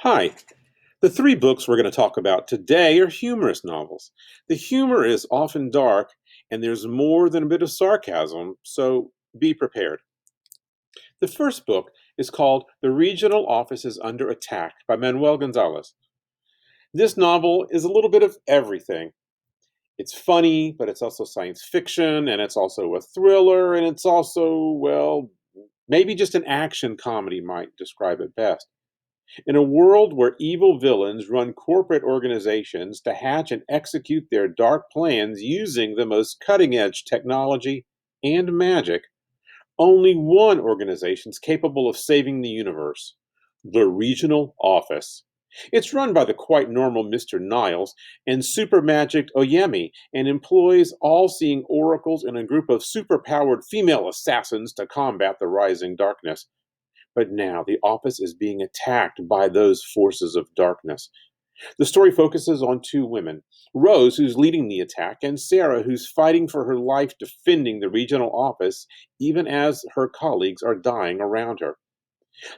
Hi. The three books we're going to talk about today are humorous novels. The humor is often dark, and there's more than a bit of sarcasm, so be prepared. The first book is called The Regional Office is Under Attack by Manuel Gonzalez. This novel is a little bit of everything. It's funny, but it's also science fiction, and it's also a thriller, and it's also, well, maybe just an action comedy might describe it best. In a world where evil villains run corporate organizations to hatch and execute their dark plans using the most cutting edge technology and magic, only one organization is capable of saving the universe: the Regional Office. It's run by the quite normal Mr. Niles and super magic Oyemi and employs all seeing oracles and a group of super-powered female assassins to combat the rising darkness. But now the office is being attacked by those forces of darkness. The story focuses on two women: Rose, who's leading the attack, and Sarah, who's fighting for her life defending the regional office, even as her colleagues are dying around her.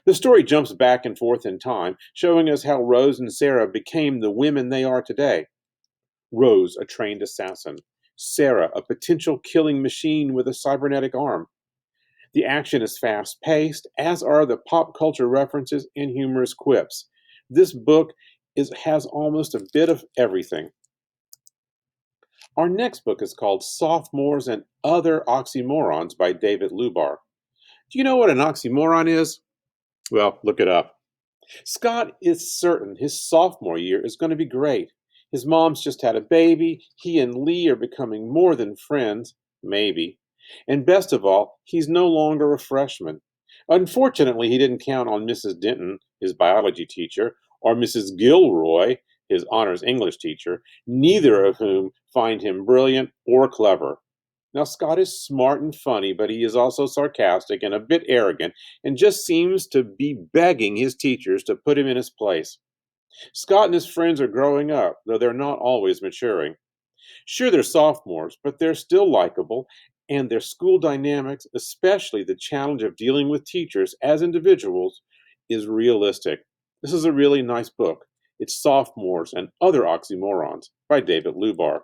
The story jumps back and forth in time, showing us how Rose and Sarah became the women they are today. Rose, a trained assassin; Sarah, a potential killing machine with a cybernetic arm. The action is fast paced, as are the pop culture references and humorous quips. This book has almost a bit of everything. Our next book is called Sophomores and Other Oxymorons by David Lubar. Do you know what an oxymoron is? Well, look it up. Scott is certain his sophomore year is going to be great. His mom's just had a baby. He and Lee are becoming more than friends, maybe. And best of all, he's no longer a freshman. Unfortunately, he didn't count on Mrs. Denton, his biology teacher, or Mrs. Gilroy, his honors English teacher, neither of whom find him brilliant or clever. Now, Scott is smart and funny, but he is also sarcastic and a bit arrogant, and just seems to be begging his teachers to put him in his place. Scott and his friends are growing up, though they're not always maturing. Sure, they're sophomores, but they're still likable, and their school dynamics, especially the challenge of dealing with teachers as individuals, is realistic. This is a really nice book. It's Sophomores and Other Oxymorons by David Lubar.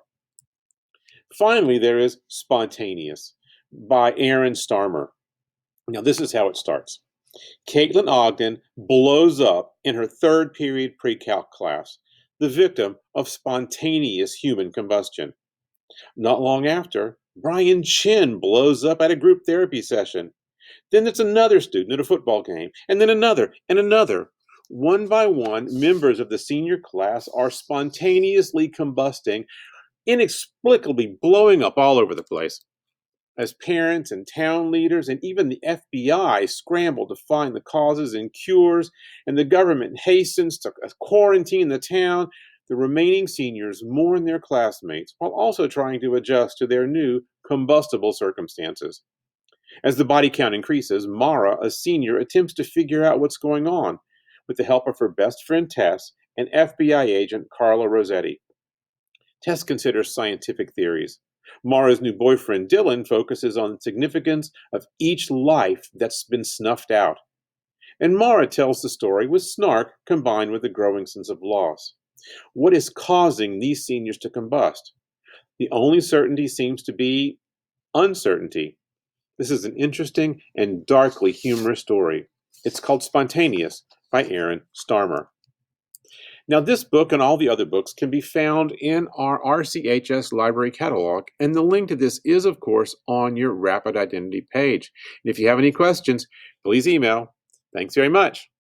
Finally, there is Spontaneous by Aaron Starmer. Now, this is how it starts. Caitlin Ogden blows up in her third period pre-calc class, the victim of spontaneous human combustion. Not long after, Brian Chin blows up at a group therapy session. Then there's another student at a football game, and then another, and another. One by one, members of the senior class are spontaneously combusting, inexplicably blowing up all over the place. As parents and town leaders and even the FBI scramble to find the causes and cures, and the government hastens to quarantine the town, the remaining seniors mourn their classmates while also trying to adjust to their new combustible circumstances. As the body count increases, Mara, a senior, attempts to figure out what's going on with the help of her best friend Tess and FBI agent Carla Rossetti. Tess considers scientific theories. Mara's new boyfriend, Dylan, focuses on the significance of each life that's been snuffed out. And Mara tells the story with snark combined with a growing sense of loss. What is causing these seniors to combust? The only certainty seems to be uncertainty. This is an interesting and darkly humorous story. It's called Spontaneous by Aaron Starmer. Now, this book and all the other books can be found in our RCHS Library catalog, and the link to this is, of course, on your Rapid Identity page. And if you have any questions, please email. Thanks very much.